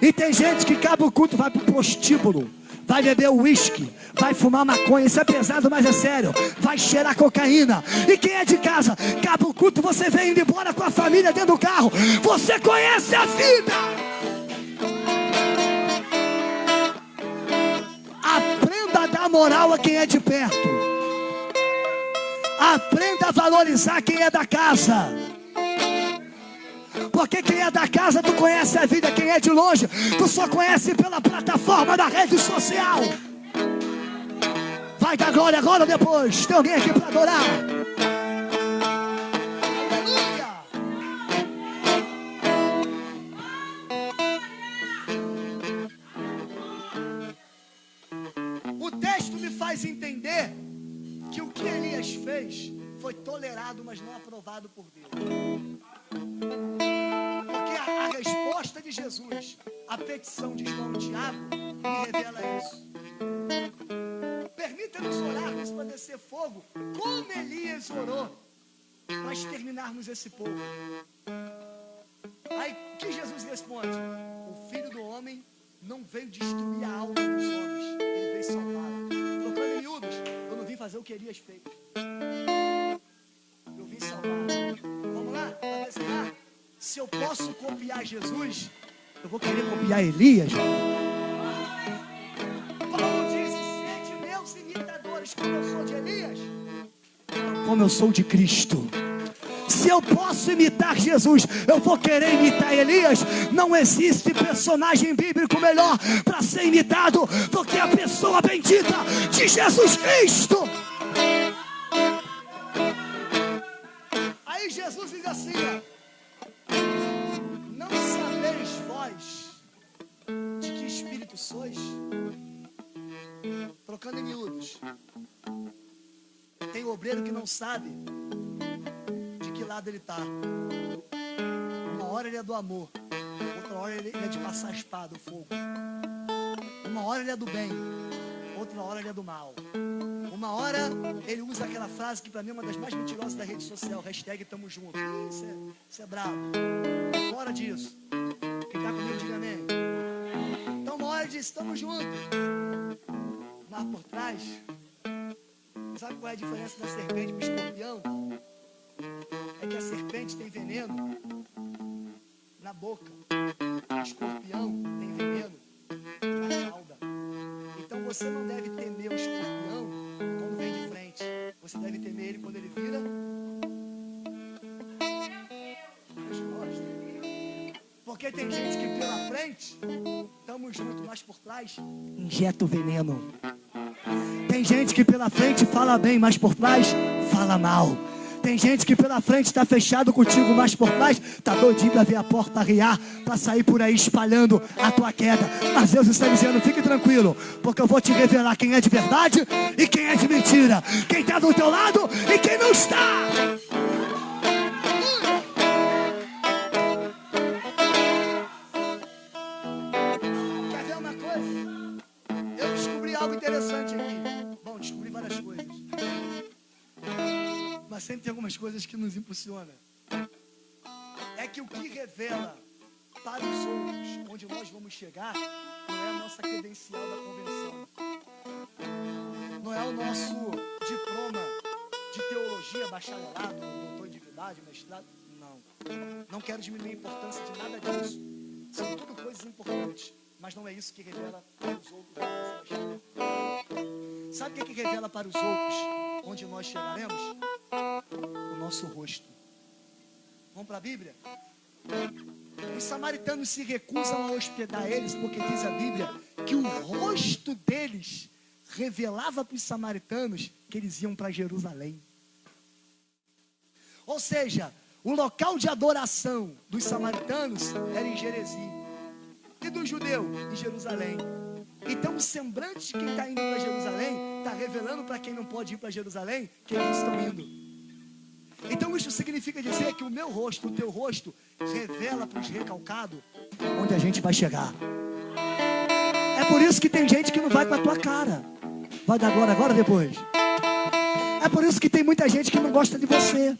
E tem gente que cabe o culto, vai para o prostíbulo, vai beber uísque, vai fumar maconha, isso é pesado, mas é sério, vai cheirar cocaína. E quem é de casa, cabe o culto, você vem indo embora com a família dentro do carro, você conhece a vida. Aprenda a dar moral a quem é de perto. Aprenda a valorizar quem é da casa. Porque quem é da casa, tu conhece a vida. Quem é de longe, tu só conhece pela plataforma da rede social. Vai dar glória agora ou depois? Tem alguém aqui para adorar? O texto me faz entender que o que Elias fez foi tolerado, mas não aprovado por Deus. Porque a resposta de Jesus à petição de João e Tiago me revela isso. Permita-nos orar, resplandecer fogo, como Elias orou, para exterminarmos esse povo. Aí que Jesus responde? O Filho do Homem não veio destruir a alma dos homens, ele veio salvá-la. Trocando em miúdos, eu não vim fazer o que Elias fez. Eu vim salvar. Vamos lá? Para desenhar. Se eu posso copiar Jesus, eu vou querer copiar Elias. Paulo disse: sede meus imitadores, como eu sou de Elias, como eu sou de Cristo. Se eu posso imitar Jesus, eu vou querer imitar Elias. Não existe personagem bíblico melhor para ser imitado do que a pessoa bendita de Jesus Cristo. Aí Jesus diz assim: não sabeis vós de que espírito sois? Trocando em miúdos, tem obreiro que não sabe de que lado ele está. Uma hora ele é do amor, outra hora ele é de passar a espada, o fogo. Uma hora ele é do bem, outra hora ele é do mal. Uma hora ele usa aquela frase que para mim é uma das mais mentirosas da rede social, hashtag tamo junto. Isso é brabo. Fora disso. Quem está comigo diga amém. Então uma hora ele diz, tamo junto. Mas por trás, sabe qual é a diferença da serpente para o escorpião? É que a serpente tem veneno na boca, o escorpião tem veneno na cauda. Então você não deve temer o escorpião quando vem de frente, você deve temer ele quando ele vira as costas. Porque tem gente que pela frente tamo junto, mas por trás injeta o veneno. Tem gente que pela frente fala bem, mas por trás fala mal. Tem gente que pela frente está fechado contigo, mas por trás está doidinho para ver a porta arriar, para sair por aí espalhando a tua queda. Mas Deus está dizendo, fique tranquilo, porque eu vou te revelar quem é de verdade e quem é de mentira, quem está do teu lado e quem não está. Quer ver uma coisa? Eu descobri algo interessante aqui. Bom, descobri várias coisas, mas sempre tem algumas coisas que nos impulsionam. É que o que revela para os outros onde nós vamos chegar não é a nossa credencial da convenção, não é o nosso diploma de teologia, bacharelado, doutor em divindade, mestrado. Não quero diminuir a importância de nada disso. São tudo coisas importantes, mas não é isso que revela para os outros onde nós vamos chegar. Sabe o que revela para os outros onde nós chegaremos? O nosso rosto. Vamos para a Bíblia? Os samaritanos se recusam a hospedar eles, porque diz a Bíblia que o rosto deles revelava para os samaritanos que eles iam para Jerusalém. Ou seja, o local de adoração dos samaritanos era em Geresi, e do judeu em Jerusalém. Então o semblante de quem está indo para Jerusalém está revelando para quem não pode ir para Jerusalém que eles estão indo. Então isso significa dizer que o meu rosto, o teu rosto, revela para os recalcados onde a gente vai chegar. É por isso que tem gente que não vai com a tua cara. Vai dar agora ou depois? É por isso que tem muita gente que não gosta de você.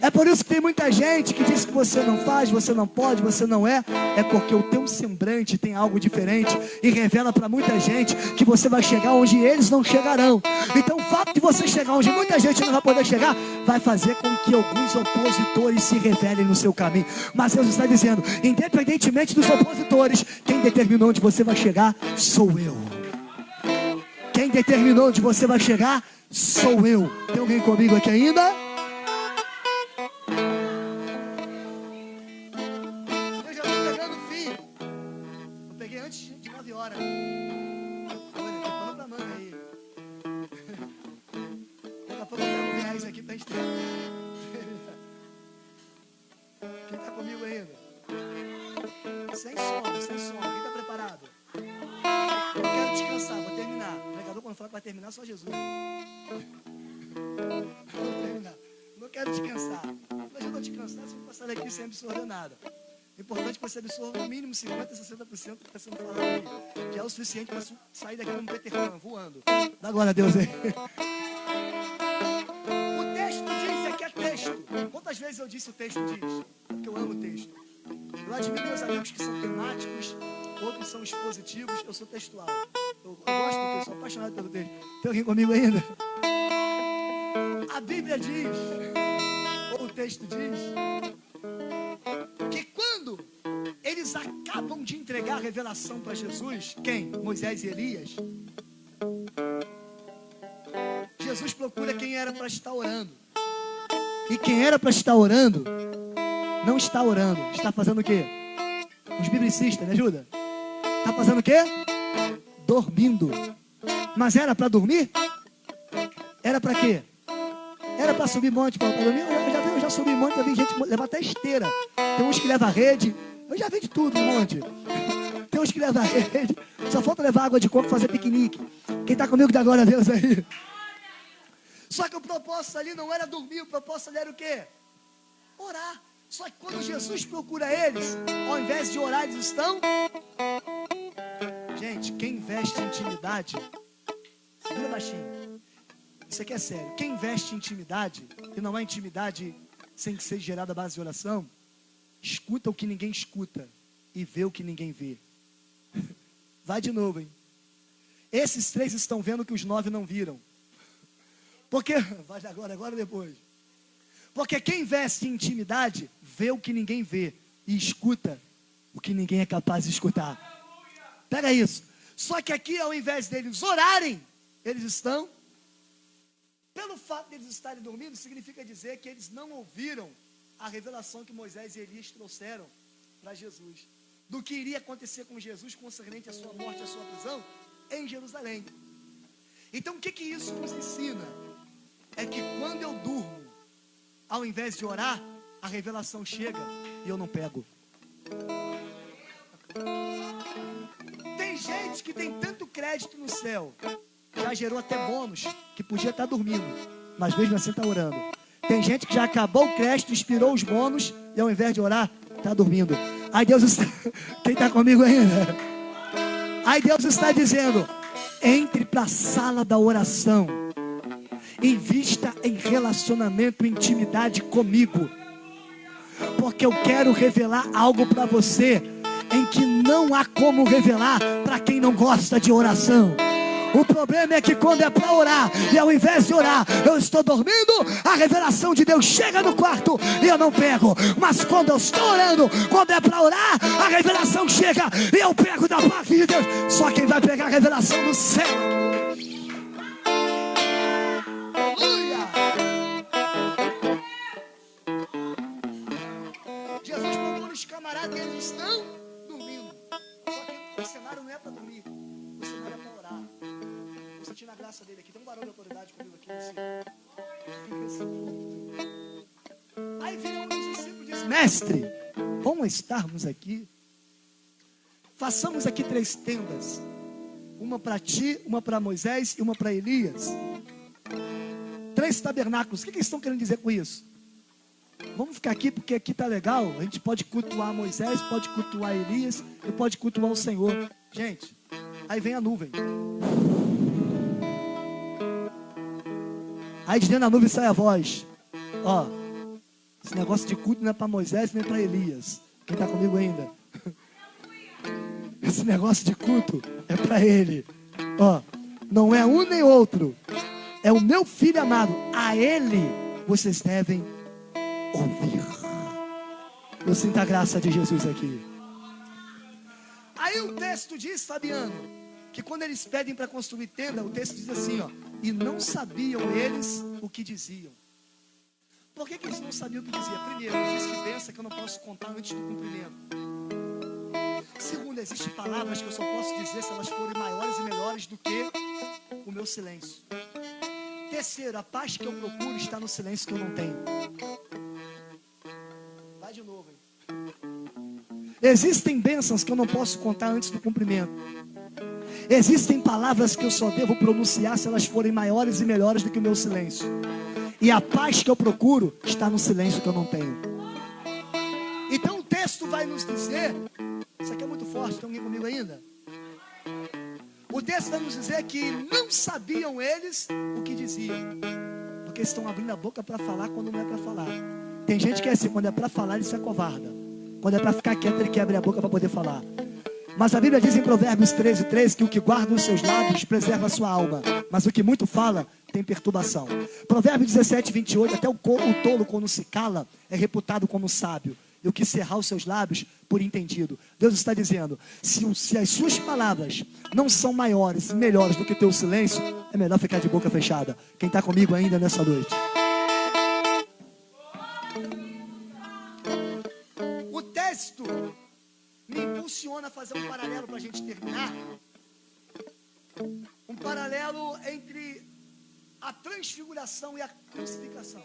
É por isso que tem muita gente que diz que você não faz, você não pode, você não é. É porque o teu semblante tem algo diferente e revela para muita gente que você vai chegar onde eles não chegarão. Então o fato de você chegar onde muita gente não vai poder chegar vai fazer com que alguns opositores se revelem no seu caminho. Mas Deus está dizendo, independentemente dos opositores, quem determinou onde você vai chegar sou eu. Quem determinou onde você vai chegar sou eu. Tem alguém comigo aqui ainda? Quem está comigo ainda? Sem sono. Quem está preparado? Eu quero descansar, vou terminar. O pregador, quando fala que vai terminar, só Jesus. Vou terminar. Não quero descansar. Mas eu vou descansar se eu passar daqui sem absorver nada. É importante que você absorva no mínimo 50%, 60% do que está sendo falado aí. Já é o suficiente para sair daqui como Peter Pan, voando. Dá glória a Deus aí. O texto diz, aqui é texto. Quantas vezes eu disse o texto diz? Porque eu amo o texto. Eu admiro meus amigos que são temáticos, outros são expositivos, eu sou textual. Eu gosto do texto, sou apaixonado pelo texto. Tem alguém comigo ainda? A Bíblia diz, ou o texto diz, que quando eles acabam de entregar a revelação para Jesus, quem? Moisés e Elias. Jesus procura quem era para estar orando. E quem era para estar orando, não está orando. Está fazendo o quê? Os biblicistas, me ajuda? Está fazendo o quê? Dormindo. Mas era para dormir? Era para quê? Era para subir monte para dormir? Eu já subi monte, já vi gente levar até esteira. Tem uns que levam a rede. Eu já vi de tudo no monte. Tem uns que levam a rede. Só falta levar água de coco e fazer piquenique. Quem está comigo dá glória a Deus aí. Só que o propósito ali não era dormir, o propósito ali era o quê? Orar. Só que quando Jesus procura eles, ao invés de orar, eles estão... Gente, quem investe em intimidade, segura baixinho. Isso aqui é sério. Quem investe em intimidade, e não é intimidade sem que seja gerada a base de oração, escuta o que ninguém escuta e vê o que ninguém vê. Vai de novo, hein? Esses 3 estão vendo o que os 9 não viram. Porque, vai agora ou depois. Porque quem investe em intimidade, vê o que ninguém vê e escuta o que ninguém é capaz de escutar. Pega isso. Só que aqui, ao invés deles orarem, eles estão... Pelo fato de eles estarem dormindo, significa dizer que eles não ouviram a revelação que Moisés e Elias trouxeram para Jesus. Do que iria acontecer com Jesus concernente à sua morte e à sua prisão em Jerusalém. Então, o que isso nos ensina? É que quando eu durmo, ao invés de orar, a revelação chega e eu não pego. Tem gente que tem tanto crédito no céu, já gerou até bônus, que podia estar dormindo, mas mesmo assim está orando. Tem gente que já acabou o crédito, expirou os bônus, e ao invés de orar, está dormindo. Aí Deus está... Quem está comigo ainda? Aí Deus está dizendo, entre para a sala da oração, invista em relacionamento, intimidade comigo, porque eu quero revelar algo para você, em que não há como revelar para quem não gosta de oração. O problema é que quando é para orar, e ao invés de orar, eu estou dormindo, a revelação de Deus chega no quarto e eu não pego. Mas quando eu estou orando, quando é para orar, a revelação chega e eu pego da parte de Deus. Só quem vai pegar a revelação do céu. Aleluia! Jesus procura os camaradas e eles estão dormindo. Só que o cenário não é para dormir, o cenário é para orar. Estou sentindo a graça dele aqui. Tem um varão de autoridade comigo aqui nesse ponto. Aí vem um dos discípulos e diz: Mestre, vamos estarmos aqui. Façamos aqui 3 tendas. Uma para ti, uma para Moisés e uma para Elias. 3 tabernáculos. O que eles estão querendo dizer com isso? Vamos ficar aqui porque aqui está legal. A gente pode cultuar Moisés, pode cultuar Elias e pode cultuar o Senhor. Gente, aí vem a nuvem. Aí de dentro da nuvem sai a voz. Ó, esse negócio de culto não é para Moisés nem para Elias. Quem está comigo ainda? Esse negócio de culto é para ele. Ó, não é um nem outro. É o meu filho amado. A ele vocês devem ouvir. Eu sinto a graça de Jesus aqui. Aí o texto diz, Fabiano, que quando eles pedem para construir tenda, o texto diz assim, ó: e não sabiam eles o que diziam. Por que eles não sabiam o que diziam? Primeiro, existe bênção que eu não posso contar antes do cumprimento. Segundo, existem palavras que eu só posso dizer se elas forem maiores e melhores do que o meu silêncio. Terceiro, a paz que eu procuro está no silêncio que eu não tenho. Vai de novo, hein? Existem bênçãos que eu não posso contar antes do cumprimento. Existem palavras que eu só devo pronunciar se elas forem maiores e melhores do que o meu silêncio. E a paz que eu procuro está no silêncio que eu não tenho. Então o texto vai nos dizer, isso aqui é muito forte, tem alguém comigo ainda? O texto vai nos dizer que não sabiam eles o que diziam, porque estão abrindo a boca para falar quando não é para falar. Tem gente que é assim, quando é para falar ele se acovarda, quando é para ficar quieto ele quer abrir a boca para poder falar. Mas a Bíblia diz em Provérbios 13:3 que o que guarda os seus lábios preserva a sua alma, mas o que muito fala tem perturbação. Provérbios 17:28, até o tolo quando se cala é reputado como sábio, e o que cerrar os seus lábios por entendido. Deus está dizendo, se as suas palavras não são maiores e melhores do que o teu silêncio, é melhor ficar de boca fechada. Quem está comigo ainda nessa noite? O texto me impulsiona a fazer um paralelo para a gente terminar. Um paralelo entre a transfiguração e a crucificação.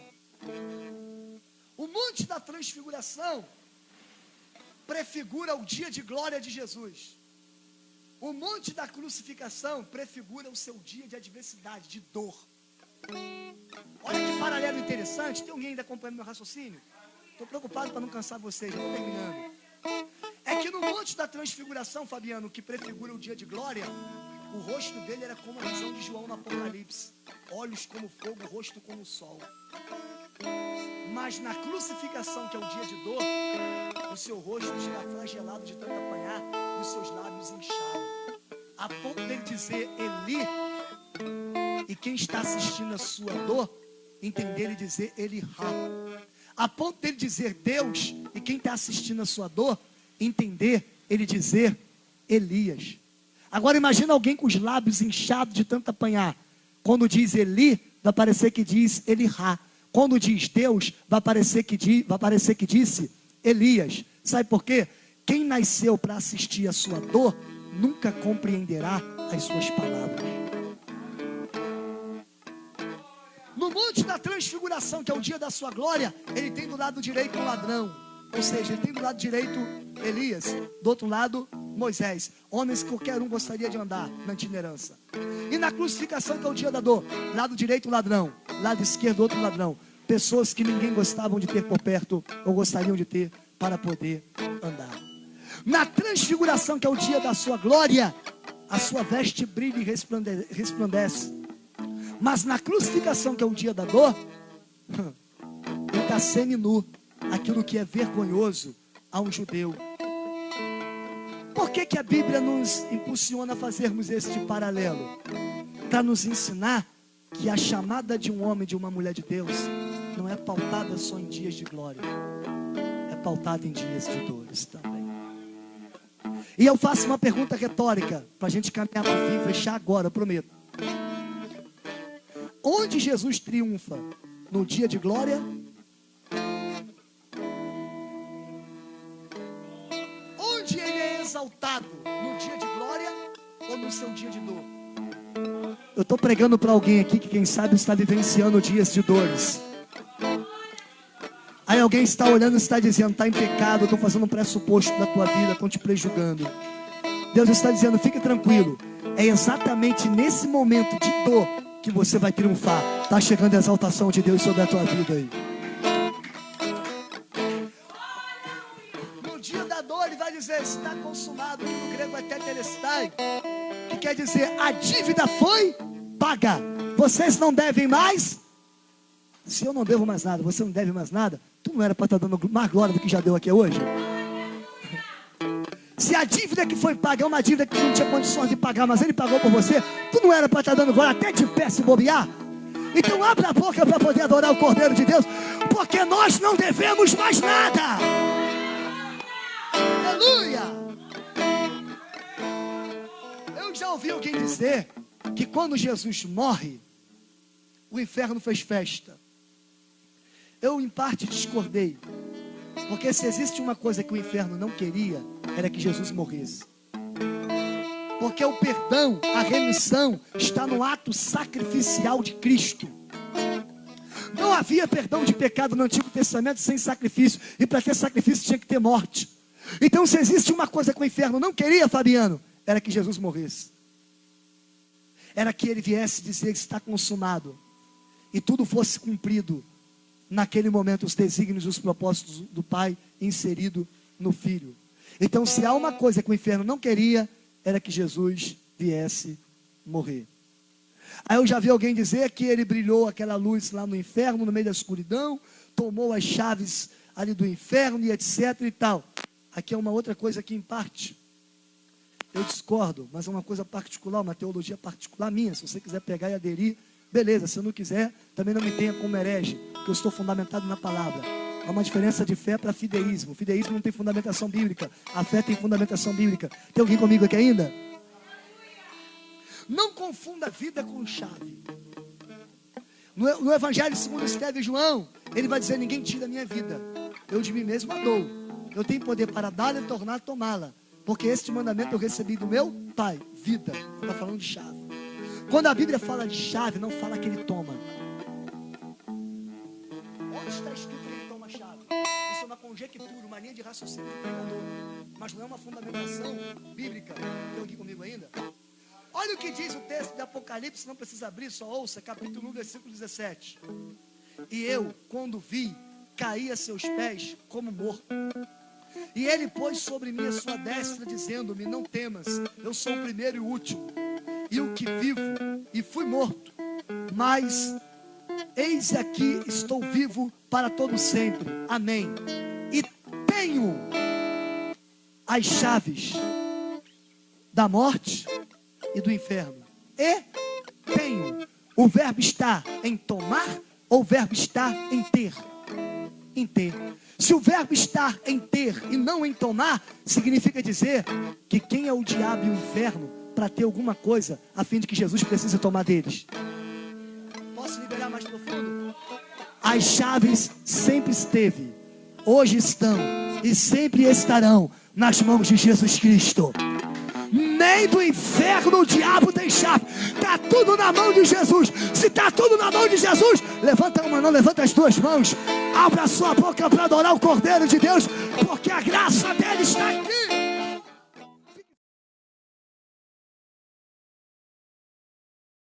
O monte da transfiguração prefigura o dia de glória de Jesus. O monte da crucificação prefigura o seu dia de adversidade, de dor. Olha que paralelo interessante. Tem alguém ainda acompanhando meu raciocínio? Estou preocupado para não cansar vocês, já estou terminando. É que no monte da transfiguração, Fabiano, que prefigura o dia de glória, o rosto dele era como a visão de João no Apocalipse. Olhos como fogo, rosto como o sol. Mas na crucificação, que é o dia de dor, o seu rosto está flagelado de tanto apanhar e os seus lábios incharam, a ponto dele dizer Eli, e quem está assistindo a sua dor entender e dizer Elihá, a ponto dele dizer Deus, e quem está assistindo a sua dor entender ele dizer Elias. Agora imagina alguém com os lábios inchados de tanto apanhar. Quando diz Eli, vai parecer que diz Elihá. Quando diz Deus, vai parecer que disse Elias. Sabe por quê? Quem nasceu para assistir a sua dor, nunca compreenderá as suas palavras. No monte da transfiguração, que é o dia da sua glória, ele tem do lado direito um ladrão. Ou seja, ele tem do lado direito Elias, do outro lado Moisés. Homens que qualquer um gostaria de andar na itinerância. E na crucificação, que é o dia da dor, lado direito ladrão, lado esquerdo outro ladrão. Pessoas que ninguém gostavam de ter por perto, ou gostariam de ter para poder andar. Na transfiguração, que é o dia da sua glória, a sua veste brilha e resplandece. Mas na crucificação, que é o dia da dor, ele está semi-nu, aquilo que é vergonhoso a um judeu. Por que a Bíblia nos impulsiona a fazermos este paralelo? Para nos ensinar que a chamada de um homem e de uma mulher de Deus não é pautada só em dias de glória, é pautada em dias de dores também. E eu faço uma pergunta retórica para a gente caminhar para o fim, fechar agora, eu prometo. Onde Jesus triunfa? No dia de glória? Onde ele é exaltado? No dia de glória ou no seu dia de dor? Eu estou pregando para alguém aqui que quem sabe está vivenciando dias de dores. Aí alguém está olhando e está dizendo, está em pecado, estou fazendo um pressuposto da tua vida, estão te prejudicando. Deus está dizendo, fique tranquilo. É exatamente nesse momento de dor que você vai triunfar. Está chegando a exaltação de Deus sobre a tua vida aí. No dia da dor ele vai dizer, está consumado, que no grego é tetelestai, que quer dizer, a dívida foi paga. Vocês não devem mais. Se eu não devo mais nada, você não deve mais nada, tu não era para estar dando mais glória do que já deu aqui hoje? Se a dívida que foi paga é uma dívida que não tinha condições de pagar, mas ele pagou por você, tu não era para estar dando glória até de pé se bobear? Então abre a boca para poder adorar o Cordeiro de Deus, porque nós não devemos mais nada. Aleluia! Eu já ouvi alguém dizer que quando Jesus morre, o inferno fez festa. Eu em parte discordei, porque se existe uma coisa que o inferno não queria, era que Jesus morresse. Porque o perdão, a remissão, está no ato sacrificial de Cristo. Não havia perdão de pecado no Antigo Testamento sem sacrifício. E para ter sacrifício tinha que ter morte. Então, se existe uma coisa que o inferno não queria, Fabiano, era que Jesus morresse. Era que ele viesse dizer que está consumado. E tudo fosse cumprido naquele momento, os desígnios e os propósitos do Pai inserido no Filho. Então, se há uma coisa que o inferno não queria, era que Jesus viesse morrer. Aí eu já vi alguém dizer que ele brilhou aquela luz lá no inferno, no meio da escuridão, tomou as chaves ali do inferno e etc e tal. Aqui é uma outra coisa que em parte eu discordo, mas é uma coisa particular, uma teologia particular minha. Se você quiser pegar e aderir, beleza. Se eu não quiser, também não me tenha como herege, porque eu estou fundamentado na palavra. Há uma diferença de fé para fideísmo. Fideísmo não tem fundamentação bíblica, a fé tem fundamentação bíblica. Tem alguém comigo aqui ainda? Não confunda vida com chave. No Evangelho segundo Estevão e João, ele vai dizer: ninguém tira a minha vida, eu de mim mesmo a dou. Eu tenho poder para dar-la e tornar a tomá-la, porque este mandamento eu recebi do meu Pai. Vida, está falando de chave. Quando a Bíblia fala de chave, não fala que ele toma. Onde está escrito que ele toma a chave? Isso é uma conjectura, uma linha de raciocínio do pregador, mas não é uma fundamentação bíblica. Tem alguém comigo ainda? Olha o que diz o texto de Apocalipse, não precisa abrir, só ouça, capítulo 1, versículo 17. E eu, quando vi, caí a seus pés como morto. E ele pôs sobre mim a sua destra, dizendo-me: não temas, eu sou o primeiro e o último, e o que vivo, e fui morto, mas eis aqui estou vivo para todo sempre. Amém. E tenho as chaves da morte e do inferno. E tenho. O verbo está em tomar ou o verbo está em ter? Em ter. Se o verbo estar em ter e não em tomar, significa dizer que quem é o diabo e o inferno para ter alguma coisa, a fim de que Jesus precise tomar deles. Posso liberar mais profundo? As chaves sempre esteve, hoje estão e sempre estarão nas mãos de Jesus Cristo. Nem do inferno o diabo tem chave. Está tudo na mão de Jesus. Se está tudo na mão de Jesus, levanta uma mão, levanta as duas mãos, abra a sua boca para adorar o Cordeiro de Deus, porque a graça dele está aqui.